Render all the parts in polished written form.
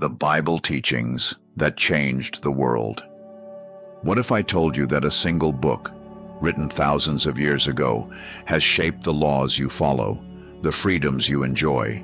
The Bible teachings that changed the world. What if I told you that a single book, written thousands of years ago, has shaped the laws you follow, the freedoms you enjoy,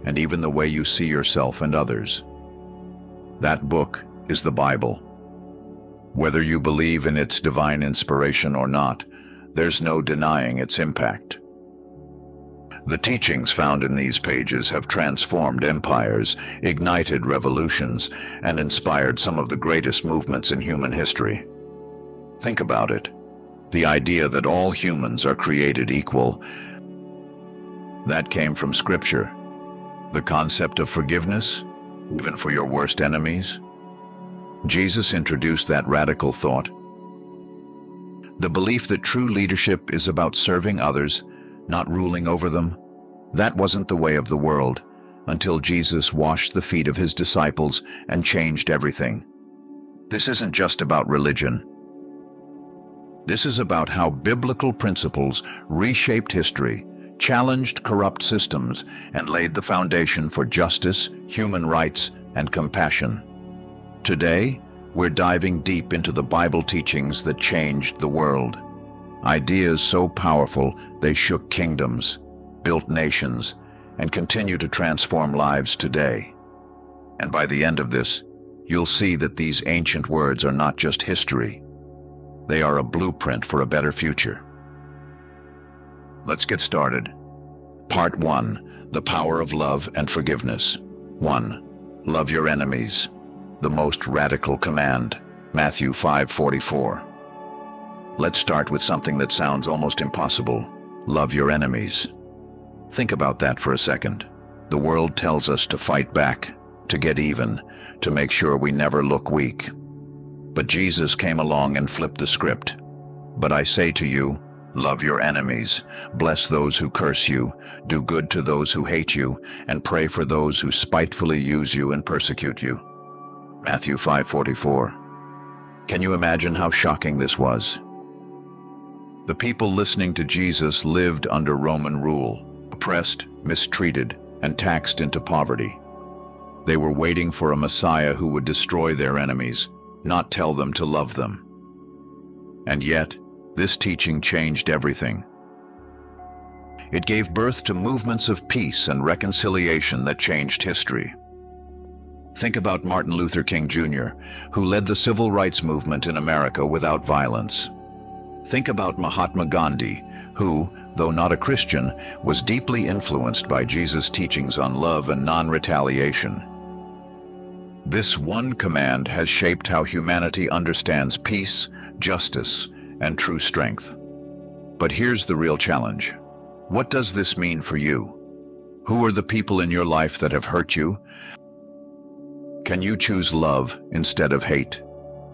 and even the way you see yourself and others? That book is the Bible. Whether you believe in its divine inspiration or not, there's no denying its impact. The teachings found in these pages have transformed empires, ignited revolutions, and inspired some of the greatest movements in human history. Think about it. The idea that all humans are created equal, that came from Scripture. The concept of forgiveness, even for your worst enemies. Jesus introduced that radical thought. The belief that true leadership is about serving others, not ruling over them. That wasn't the way of the world, until Jesus washed the feet of his disciples and changed everything. This isn't just about religion. This is about how biblical principles reshaped history, challenged corrupt systems, and laid the foundation for justice, human rights, and compassion. Today, we're diving deep into the Bible teachings that changed the world. Ideas so powerful they shook kingdoms, built nations, and continue to transform lives today. And by the end of this, you'll see that these ancient words are not just history. They are a blueprint for a better future. Let's get started. Part 1. The Power of Love and Forgiveness. 1. Love your enemies. The most radical command. Matthew 5:44. Let's start with something that sounds almost impossible. Love your enemies. Think about that for a second. The world tells us to fight back, to get even, to make sure we never look weak. But Jesus came along and flipped the script. But I say to you, love your enemies, bless those who curse you, do good to those who hate you, and pray for those who spitefully use you and persecute you. Matthew 5:44. Can you imagine how shocking this was? The people listening to Jesus lived under Roman rule, oppressed, mistreated, and taxed into poverty. They were waiting for a Messiah who would destroy their enemies, not tell them to love them. And yet, this teaching changed everything. It gave birth to movements of peace and reconciliation that changed history. Think about Martin Luther King Jr., who led the civil rights movement in America without violence. Think about Mahatma Gandhi, who, though not a Christian, was deeply influenced by Jesus' teachings on love and non-retaliation. This one command has shaped how humanity understands peace, justice, and true strength. But here's the real challenge. What does this mean for you? Who are the people in your life that have hurt you? Can you choose love instead of hate?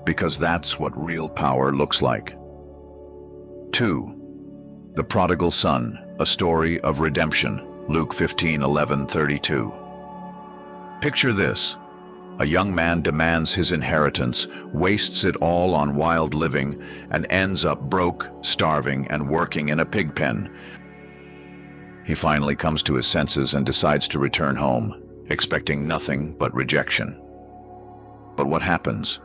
Because that's what real power looks like. 2. The Prodigal Son, a story of redemption. Luke 15:11-32. Picture this. A young man demands his inheritance, wastes it all on wild living, and ends up broke, starving, and working in a pig pen. He finally comes to his senses and decides to return home, expecting nothing but rejection. But what happens?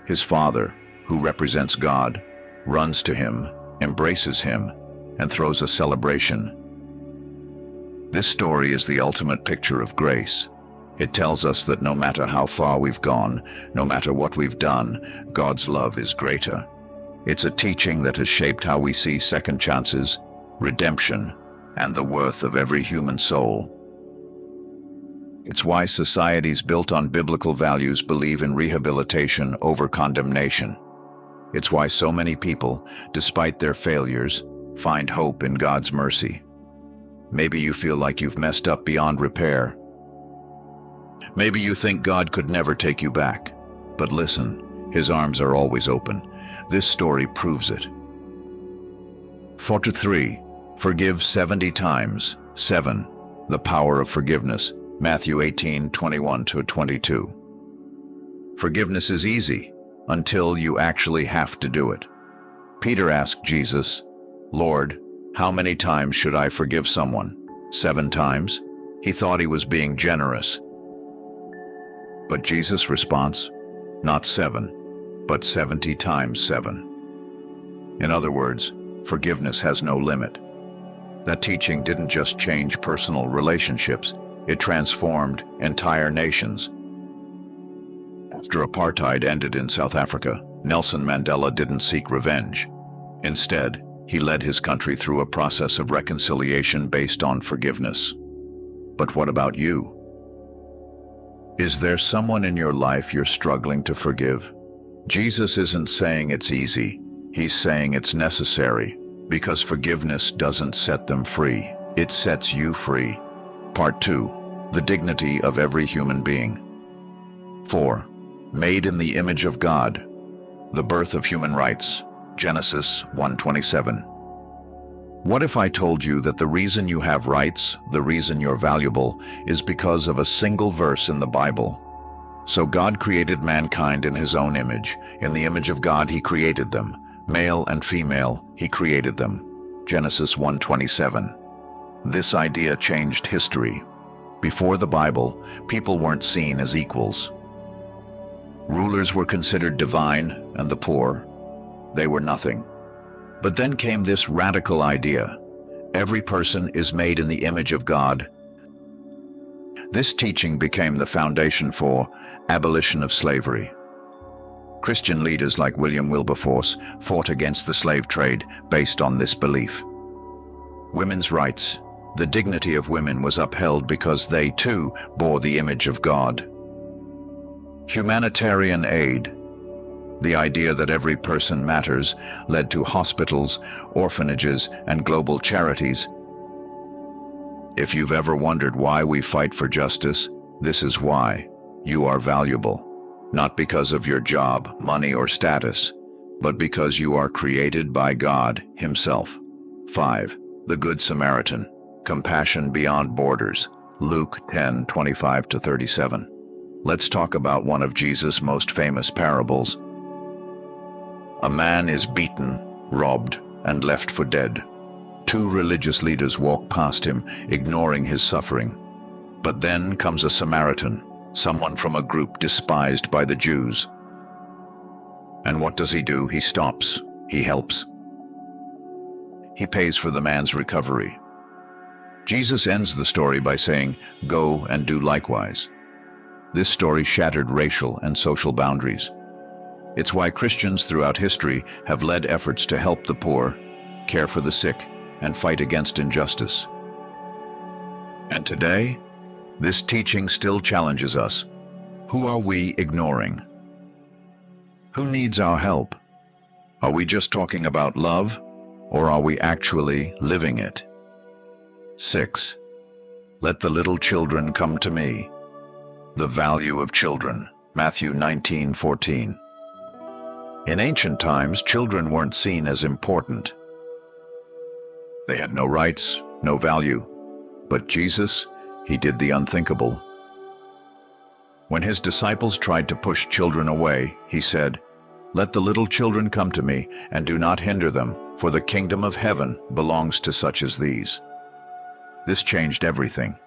His father, who represents God, runs to him, embraces him, and throws a celebration. This story is the ultimate picture of grace. It tells us that no matter how far we've gone, no matter what we've done, God's love is greater. It's a teaching that has shaped how we see second chances, redemption, and the worth of every human soul. It's why societies built on biblical values believe in rehabilitation over condemnation. It's why so many people, despite their failures, find hope in God's mercy. Maybe you feel like you've messed up beyond repair. Maybe you think God could never take you back. But listen, his arms are always open. This story proves it. 43. Forgive 70 times. 7. The Power of Forgiveness. Matthew 18:21-22. Forgiveness is easy until you actually have to do it. Peter asked Jesus, "Lord, how many times should I forgive someone? 7 times?" He thought he was being generous. But Jesus' response? Not 7, but 70 times 7. In other words, forgiveness has no limit. That teaching didn't just change personal relationships, it transformed entire nations. After apartheid ended in South Africa, Nelson Mandela didn't seek revenge. Instead, he led his country through a process of reconciliation based on forgiveness. But what about you? Is there someone in your life you're struggling to forgive? Jesus isn't saying it's easy. He's saying it's necessary, because forgiveness doesn't set them free. It sets you free. Part 2. The dignity of every human being. 4. Made in the image of God. The birth of human rights. Genesis 1:27. What if I told you that the reason you have rights, the reason you're valuable, is because of a single verse in the Bible? So God created mankind in his own image. In the image of God he created them. Male and female, he created them. Genesis 1:27. This idea changed history. Before the Bible, people weren't seen as equals. Rulers were considered divine, and the poor, they were nothing. But then came this radical idea. Every person is made in the image of God. This teaching became the foundation for abolition of slavery. Christian leaders like William Wilberforce fought against the slave trade based on this belief. Women's rights. The dignity of women was upheld because they too bore the image of God. Humanitarian aid. The idea that every person matters led to hospitals, orphanages, and global charities. If you've ever wondered why we fight for justice, this is why. You are valuable. Not because of your job, money, or status, but because you are created by God Himself. 5. The Good Samaritan. Compassion beyond borders. Luke 10:25-37. Let's talk about one of Jesus' most famous parables. A man is beaten, robbed, and left for dead. 2 religious leaders walk past him, ignoring his suffering. But then comes a Samaritan, someone from a group despised by the Jews. And what does he do? He stops. He helps. He pays for the man's recovery. Jesus ends the story by saying, "Go and do likewise." This story shattered racial and social boundaries. It's why Christians throughout history have led efforts to help the poor, care for the sick, and fight against injustice. And today, this teaching still challenges us. Who are we ignoring? Who needs our help? Are we just talking about love, or are we actually living it? 6. Let the little children come to me. The value of children. Matthew 19:14. In ancient times, children weren't seen as important. They had no rights, no value. But Jesus, he did the unthinkable. When his disciples tried to push children away, he said, "Let the little children come to me, and do not hinder them, for the kingdom of heaven belongs to such as these." This changed everything.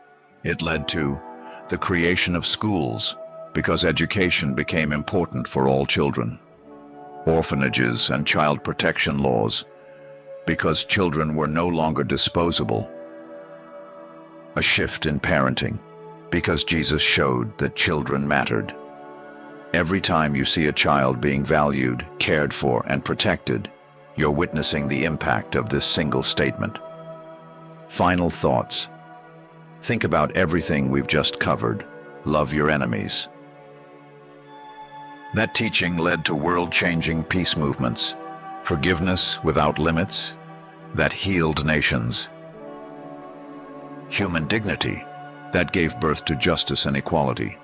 It led to the creation of schools, because education became important for all children. Orphanages and child protection laws, because children were no longer disposable. A shift in parenting, because Jesus showed that children mattered. Every time you see a child being valued, cared for, and protected, you're witnessing the impact of this single statement. Final thoughts. Think about everything we've just covered. Love your enemies. That teaching led to world-changing peace movements, forgiveness without limits, that healed nations. Human dignity, that gave birth to justice and equality.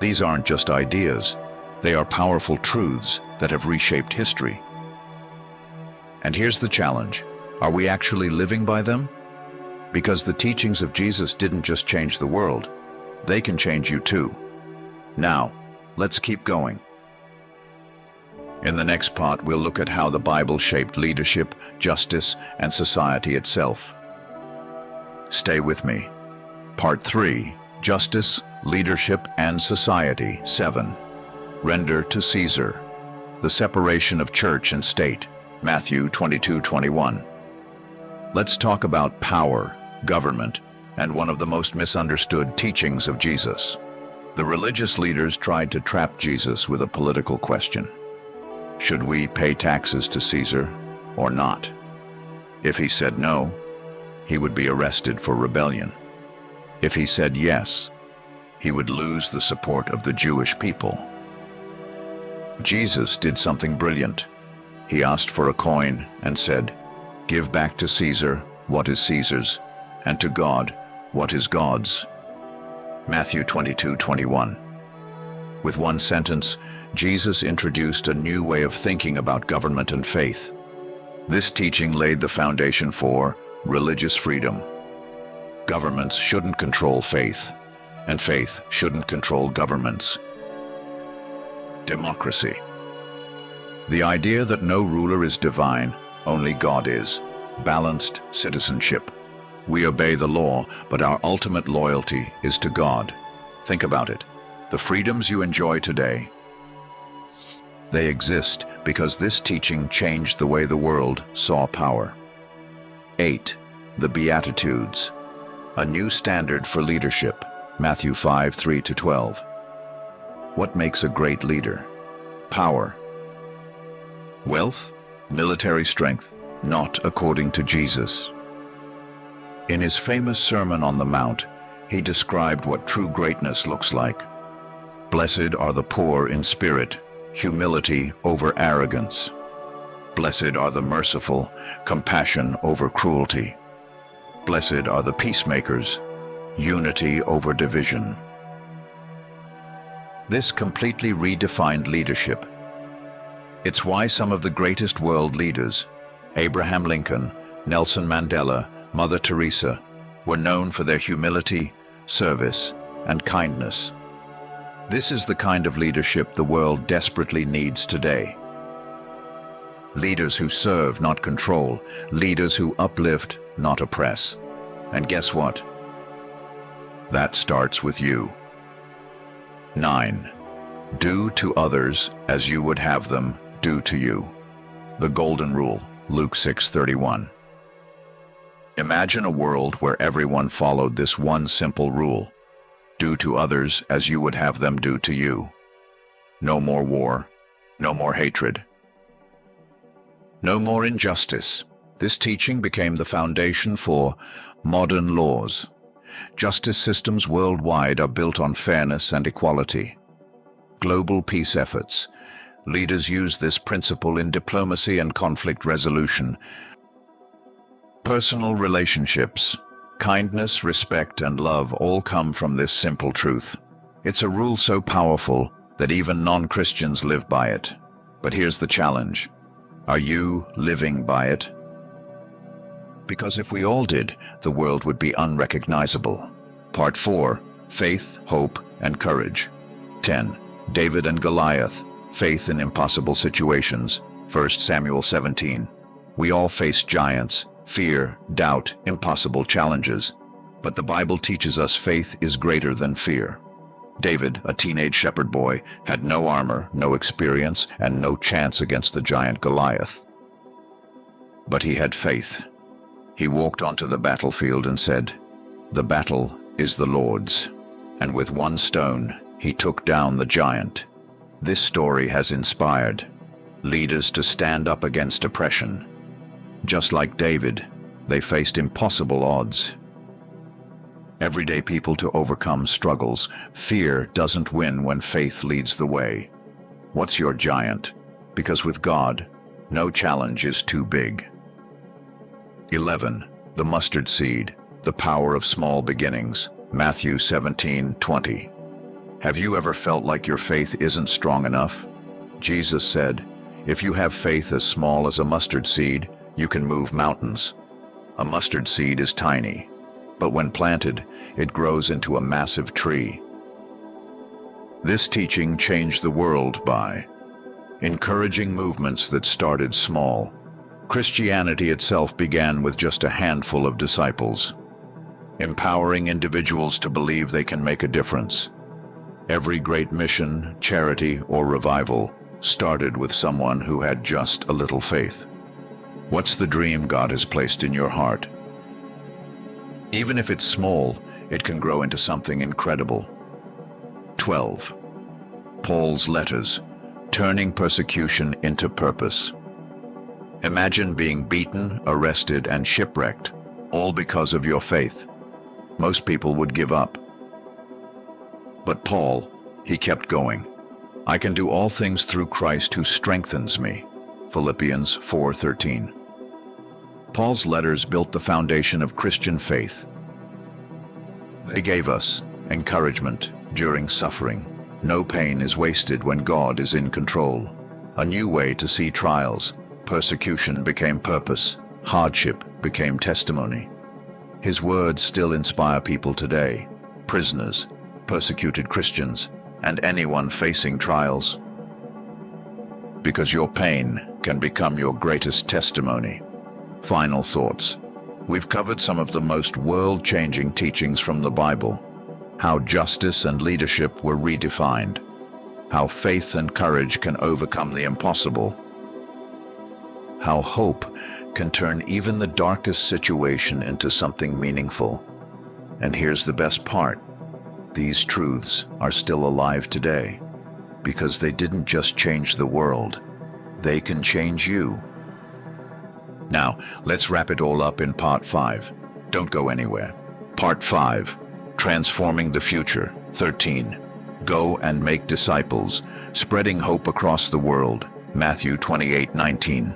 These aren't just ideas, they are powerful truths that have reshaped history. And here's the challenge. Are we actually living by them? Because the teachings of Jesus didn't just change the world, they can change you too. Now, let's keep going. In the next part, we'll look at how the Bible shaped leadership, justice, and society itself. Stay with me. Part 3, Justice Leadership and society. 7. Render to Caesar. The separation of church and state. Matthew 22:21. Let's talk about power, government, and one of the most misunderstood teachings of Jesus. The religious leaders tried to trap Jesus with a political question. Should we pay taxes to Caesar or not? If he said no, he would be arrested for rebellion. If he said yes, he would lose the support of the Jewish people. Jesus did something brilliant. He asked for a coin and said, "Give back to Caesar what is Caesar's, and to God what is God's." Matthew 22:21. With one sentence, Jesus introduced a new way of thinking about government and faith. This teaching laid the foundation for religious freedom. Governments shouldn't control faith, and faith shouldn't control governments. Democracy. The idea that no ruler is divine, only God is. Balanced citizenship. We obey the law, but our ultimate loyalty is to God. Think about it. The freedoms you enjoy today, they exist because this teaching changed the way the world saw power. 8. The Beatitudes. A new standard for leadership. Matthew 5:3-12. What makes a great leader? Power. Wealth? Military strength? Not according to Jesus. In his famous Sermon on the Mount, he described what true greatness looks like. Blessed are the poor in spirit, humility over arrogance. Blessed are the merciful, compassion over cruelty. Blessed are the peacemakers, unity over division. This completely redefined leadership. It's why some of the greatest world leaders, Abraham Lincoln, Nelson Mandela, Mother Teresa, were known for their humility, service, and kindness. This is the kind of leadership the world desperately needs today. Leaders who serve, not control. Leaders who uplift, not oppress. And guess what? That starts with you. 9. Do to others as you would have them do to you. The Golden Rule, Luke 6:31. Imagine a world where everyone followed this one simple rule. Do to others as you would have them do to you. No more war, no more hatred, no more injustice. This teaching became the foundation for modern laws. Justice systems worldwide are built on fairness and equality. Global peace efforts. Leaders use this principle in diplomacy and conflict resolution. Personal relationships. Kindness, respect, and love all come from this simple truth. It's a rule so powerful that even non-Christians live by it. But here's the challenge. Are you living by it? Because if we all did, the world would be unrecognizable. Part 4. Faith, Hope, and Courage. 10. David and Goliath. Faith in impossible situations. 1 Samuel 17. We all face giants, fear, doubt, impossible challenges. But the Bible teaches us faith is greater than fear. David, a teenage shepherd boy, had no armor, no experience, and no chance against the giant Goliath. But he had faith. He walked onto the battlefield and said, "The battle is the Lord's." And with one stone, he took down the giant. This story has inspired leaders to stand up against oppression. Just like David, they faced impossible odds. Everyday people to overcome struggles. Fear doesn't win when faith leads the way. What's your giant? Because with God, no challenge is too big. 11. The mustard seed, the power of small beginnings. Matthew 17:20. Have you ever felt like your faith isn't strong enough? Jesus said, if you have faith as small as a mustard seed, you can move mountains. A mustard seed is tiny, but when planted, it grows into a massive tree. This teaching changed the world by encouraging movements that started small. Christianity itself began with just a handful of disciples, empowering individuals to believe they can make a difference. Every great mission, charity, or revival started with someone who had just a little faith. What's the dream God has placed in your heart? Even if it's small, it can grow into something incredible. 12. Paul's letters, turning persecution into purpose. Imagine being beaten, arrested, and shipwrecked, all because of your faith. Most people would give up. But Paul, he kept going. I can do all things through Christ who strengthens me. Philippians 4:13. Paul's letters built the foundation of Christian faith. They gave us encouragement during suffering. No pain is wasted when God is in control. A new way to see trials. Persecution became purpose. Hardship became testimony. His words still inspire people today. Prisoners, persecuted Christians, and anyone facing trials. Because your pain can become your greatest testimony. Final thoughts. We've covered some of the most world-changing teachings from the Bible. How justice and leadership were redefined. How faith and courage can overcome the impossible. How hope can turn even the darkest situation into something meaningful. And here's the best part. These truths are still alive today, because they didn't just change the world, they can change you. Now, let's wrap it all up in Part 5. Don't go anywhere. Part 5, Transforming the Future. 13. Go and make disciples, spreading hope across the world. Matthew 28:19.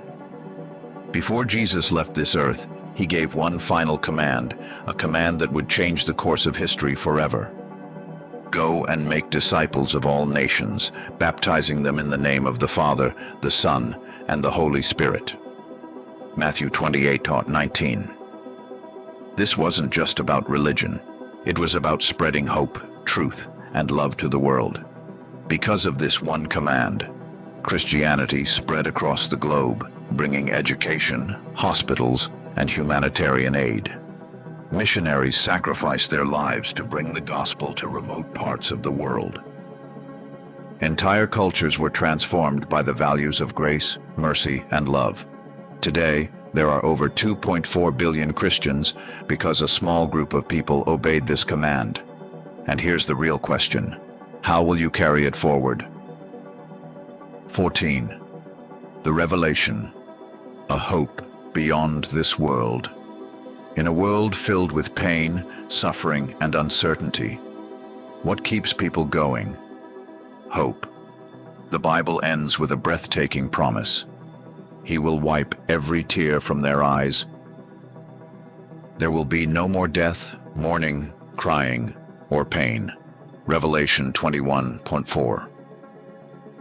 Before Jesus left this earth, he gave one final command, a command that would change the course of history forever. Go and make disciples of all nations, baptizing them in the name of the Father, the Son, and the Holy Spirit. Matthew 28:19. This wasn't just about religion. It was about spreading hope, truth, and love to the world. Because of this one command, Christianity spread across the globe, bringing education, hospitals, and humanitarian aid. Missionaries sacrificed their lives to bring the gospel to remote parts of the world. Entire cultures were transformed by the values of grace, mercy, and love. Today, there are over 2.4 billion Christians because a small group of people obeyed this command. And here's the real question. How will you carry it forward? 14. The Revelation. A hope beyond this world. In a world filled with pain, suffering, and uncertainty, what keeps people going? Hope. The Bible ends with a breathtaking promise. He will wipe every tear from their eyes. There will be no more death, mourning, crying, or pain. Revelation 21:4.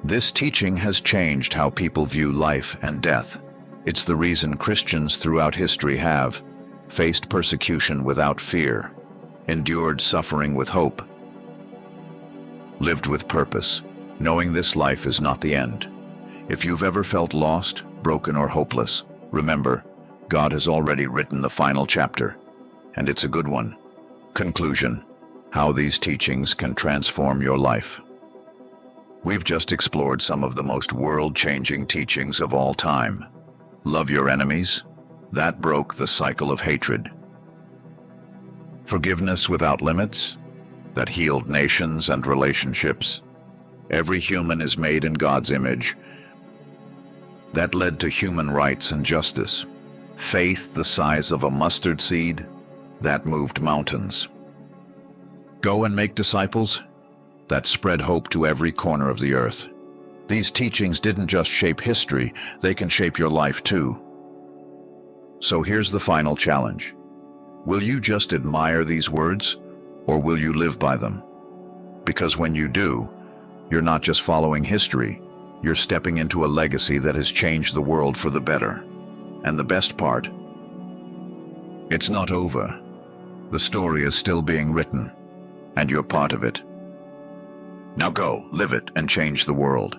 This teaching has changed how people view life and death. It's the reason Christians throughout history have faced persecution without fear, endured suffering with hope, lived with purpose, knowing this life is not the end. If you've ever felt lost, broken, or hopeless, remember, God has already written the final chapter, and it's a good one. Conclusion: how these teachings can transform your life. We've just explored some of the most world-changing teachings of all time. Love your enemies. That broke the cycle of hatred. Forgiveness without limits. That healed nations and relationships. Every human is made in God's image. That led to human rights and justice. Faith the size of a mustard seed. That moved mountains. Go and make disciples. That spread hope to every corner of the earth. These teachings didn't just shape history, they can shape your life too. So here's the final challenge. Will you just admire these words, or will you live by them? Because when you do, you're not just following history, you're stepping into a legacy that has changed the world for the better. And the best part, it's not over. The story is still being written, and you're part of it. Now go, live it, and change the world.